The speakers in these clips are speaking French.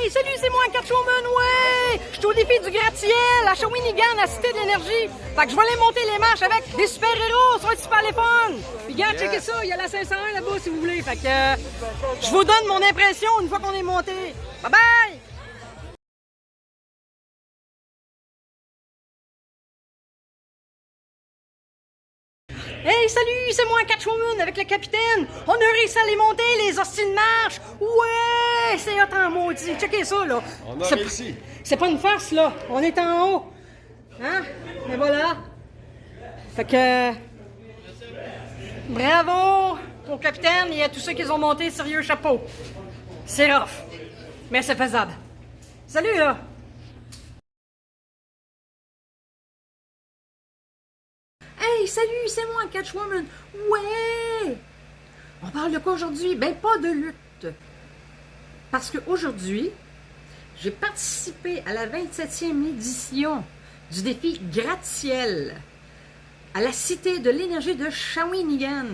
Hey, salut, c'est moi, Catwoman, ouais! Je suis au défi du gratte-ciel à Shawinigan, à Cité de l'Énergie. Fait que je vais aller monter les marches avec des super-héros, ça va être super les fun! Puis regarde, checkez ça, il y a la 501 là-bas si vous voulez. Fait que je vous donne mon impression une fois qu'on est monté. Bye bye! Hey, salut, c'est moi, Catwoman, avec le capitaine. On a réussi à les monter, les hosties de marche. Ouais, c'est hot en maudit. Checkez ça, là. On a réussi. C'est pas une farce, là. On est en haut. Hein? Mais voilà. Fait que... Bravo au capitaine et à tous ceux qui ont monté, sérieux chapeau. C'est rough, mais c'est faisable. Salut, là. Hey, salut, c'est moi, Catwoman. Ouais! On parle de quoi aujourd'hui? Ben, pas de lutte. Parce qu'aujourd'hui, j'ai participé à la 27e édition du défi gratte-ciel à la Cité de l'Énergie de Shawinigan,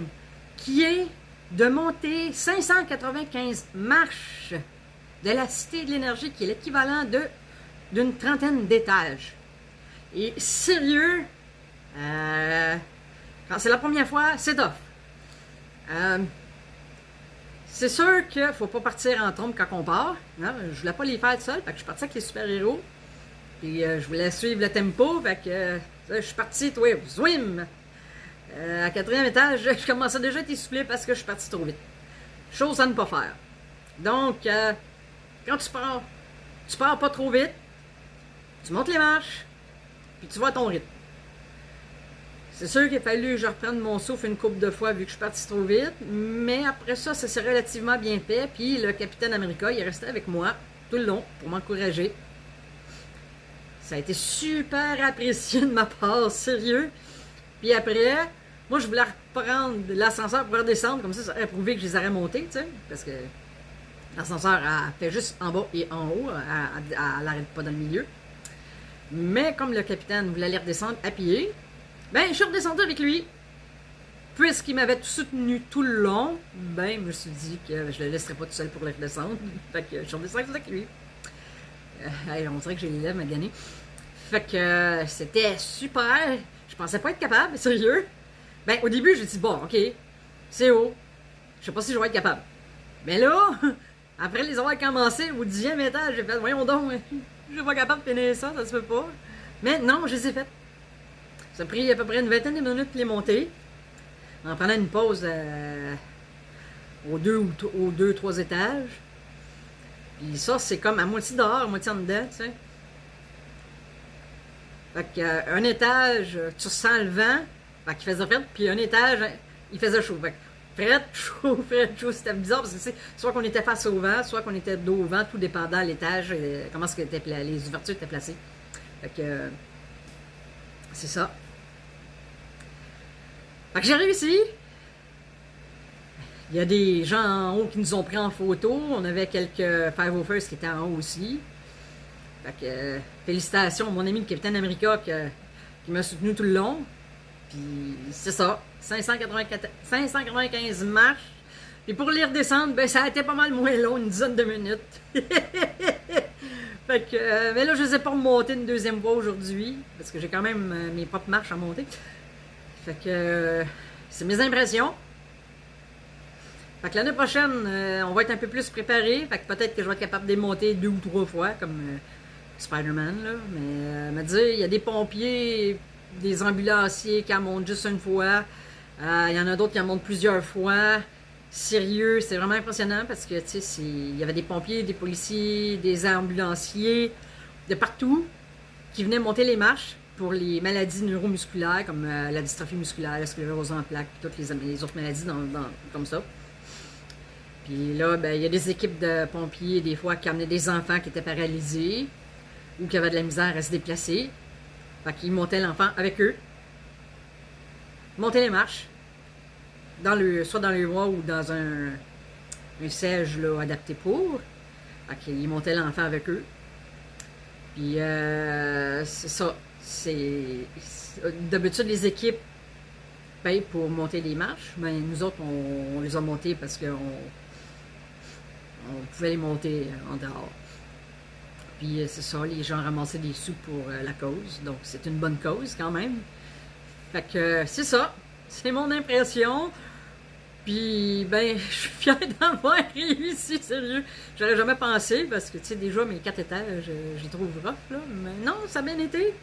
qui est de monter 595 marches de la Cité de l'Énergie, qui est l'équivalent d'une trentaine d'étages. Et sérieux, quand c'est la première fois, c'est tough. C'est sûr qu'il ne faut pas partir en trompe quand on part. Hein? Je voulais pas les faire seul, fait que je suis partie avec les super-héros. Puis je voulais suivre le tempo, fait que je suis partie, toi, zwim! À 4e étage, je commençais déjà à être essoufflé parce que je suis partie trop vite. Chose à ne pas faire. Donc, quand tu pars pas trop vite, tu montes les marches, puis tu vas à ton rythme. C'est sûr qu'il a fallu que je reprenne mon souffle une couple de fois vu que je suis partie trop vite, mais après ça, ça s'est relativement bien fait. Puis le capitaine America, il est resté avec moi tout le long pour m'encourager. Ça a été super apprécié de ma part, sérieux. Puis après, moi je voulais reprendre l'ascenseur pour redescendre, comme ça aurait prouvé que je les aurais montés, tu sais, parce que l'ascenseur elle fait juste en bas et en haut, elle n'arrête pas dans le milieu. Mais comme le capitaine voulait aller redescendre à pied, ben, je suis redescendue avec lui. Puisqu'il m'avait soutenu tout le long, ben, je me suis dit que je le laisserais pas tout seul pour le redescendre. Fait que je suis redescendue avec lui. On dirait que j'ai les lèvres maganées. Fait que c'était super. Je pensais pas être capable, sérieux. Ben, au début, j'ai dit, bon, ok, c'est haut. Je sais pas si je vais être capable. Mais là, après les avoir commencé au 10e étage, j'ai fait, voyons donc, je suis pas capable de finir ça, ça se peut pas. Mais non, je les ai faites. Ça a pris à peu près une vingtaine de minutes pour les monter, en prenant une pause aux 2-3 étages. Puis ça, c'est comme à moitié dehors, à moitié en dedans, tu sais. Fait qu'un étage, tu ressens le vent, fait qu'il faisait fret, puis un étage, il faisait chaud. Fait que fret, chaud, c'était bizarre, parce que c'est soit qu'on était face au vent, soit qu'on était dos au vent, tout dépendant de l'étage, comment est-ce que les ouvertures étaient placées. Fait que c'est ça. Fait que j'ai réussi. Il y a des gens en haut qui nous ont pris en photo. On avait quelques 501st qui étaient en haut aussi. Fait que félicitations à mon ami le capitaine America qui m'a soutenu tout le long. Puis c'est ça. 595 marches. Puis pour les redescendre, ben ça a été pas mal moins long, une dizaine de minutes. Fait que, mais là, je ne les ai pas remonter une deuxième fois aujourd'hui, parce que j'ai quand même mes propres marches à monter. Fait que, c'est mes impressions. Fait que l'année prochaine, on va être un peu plus préparé. Fait que peut-être que je vais être capable de les monter 2 ou 3 fois, comme Spider-Man, là. Mais, me dire, il y a des pompiers, des ambulanciers qui en montent juste une fois. Il y en a d'autres qui en montent plusieurs fois. Sérieux, c'est vraiment impressionnant parce que, tu sais, il y avait des pompiers, des policiers, des ambulanciers, de partout, qui venaient monter les marches pour les maladies neuromusculaires, comme la dystrophie musculaire, la sclérose en plaques, puis toutes les autres maladies comme ça. Puis là, ben, il y a des équipes de pompiers, des fois, qui amenaient des enfants qui étaient paralysés ou qui avaient de la misère à se déplacer. Fait qu'ils montaient l'enfant avec eux, montaient les marches, soit dans le bois ou dans un siège là, adapté pour. Fait qu'ils montaient l'enfant avec eux. Puis c'est ça. D'habitude, les équipes payent pour monter les marches. Mais nous autres, on les a montées parce qu'on pouvait les monter en dehors. Puis c'est ça, les gens ramassaient des sous pour la cause. Donc c'est une bonne cause quand même. Fait que c'est ça. C'est mon impression. Puis, ben, je suis fière d'avoir réussi, sérieux. J'aurais jamais pensé, parce que, tu sais, déjà, mes 4 étages, je les trouve rough, là. Mais non, ça a bien été.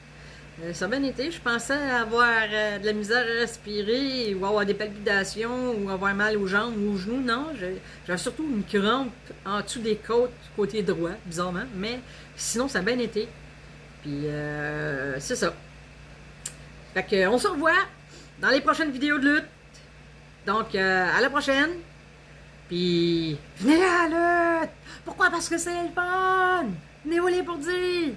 Ça a bien été. Je pensais avoir de la misère à respirer, ou avoir des palpitations, ou avoir mal aux jambes ou aux genoux. Non, j'avais surtout une crampe en dessous des côtes, côté droit, bizarrement. Mais sinon, ça a bien été. Puis, c'est ça. Fait que, on se revoit dans les prochaines vidéos de lutte. Donc, à la prochaine. Puis, venez à la lutte! Pourquoi? Parce que c'est le fun! Venez-vous les pour dire!